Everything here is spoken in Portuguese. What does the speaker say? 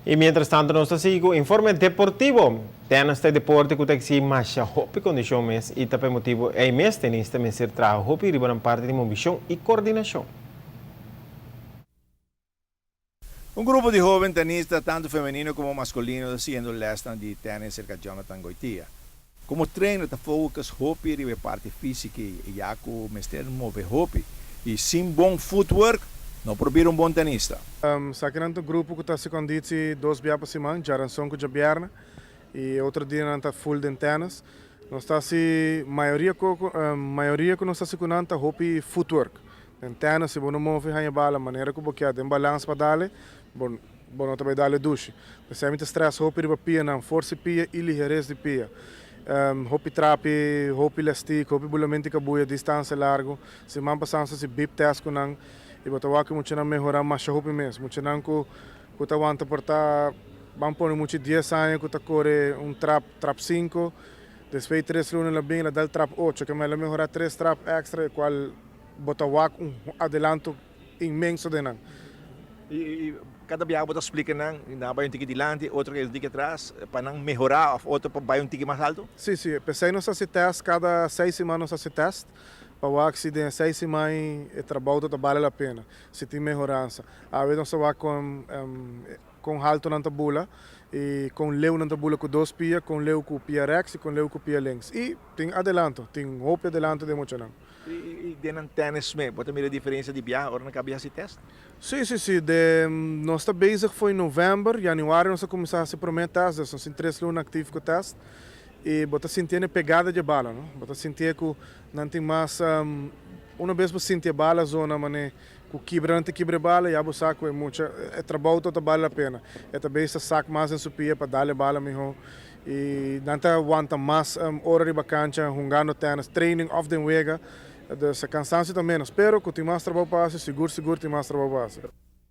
Y mientras tanto, nos sigo informe deportivo. Tem este deporte que tem que mais hopi condição mes e também motivo é mês tenista mes ser trabalho hopi riba na parte de mobição e coordenação. Un gruppo di giovani tennisti, tanto femenino come mascolino, siguiendo l'estan di tennis cerca Jonathan Goitia. Come trainer, ta focus hopi ribe parte fisica e jaco mester move hopi. E sem bom footwork, não probeer um bom tenista. Sabe grupo que está se condici 2 dias por semana, já eram só que já vierna e outro dia não está full de tennis. Nós está se maioria que nós está se conanta hopi footwork. En tennis se não move a bala, maneira que porque tem balanço para dar, bom também dar douche. Se muito stress hopi riba pia não, força pia e ligeireza de pia. Hopi trapi, hopi elastic, hopi bulamenti kabuya, distância largo. Se man passando se bip test com nang, e botawa que muito não melhorar mais hopi mesmo. Muito não que tá wanta portar, vamos pôr muito 10 anos que tá corre trap 5, depois 3 lunas lá bem, lá dá trap 8, que mais melhorar 3 trap extra, qual botawa adelanto imenso de nang. E cada viagem você explica não vai um tique delante, outro que tique atrás, para não melhorar, outro para vai um tique mais alto? Sim, pensei nós se teste cada 6 semanas nós se teste, para que se de 6 semanas o trabalho vale a pena, se tem melhorança. A vezes nós vai com alto na tabula e com leu na tabula com 2 pia, com leu com pia rex e com leu com pia links. E tem adelanto, tem hope adelanto de muito não. E dentro tennis mesmo, você mira a diferença de viagem, ou na cabeça se teste? Sim. Nós está basic foi em novembro, januário nós começamos a se prometer, nós temos 3 lunas ativos com o teste. E você sentir a pegada de bala, não? Você sentir que não tem mais, uma vez você sentir a bala, zona, mas que quebrante quebra bala, e você sabe que é muito, é trabalho toda vale a pena. É também esse saco mais em supia para dar a bala melhor. E não te aguenta mais hora de cancha, jogando tennis, training off the wega. Essa cansaço também, espero que tem mais trabalho para fazer, seguro tem mais trabalho para fazer.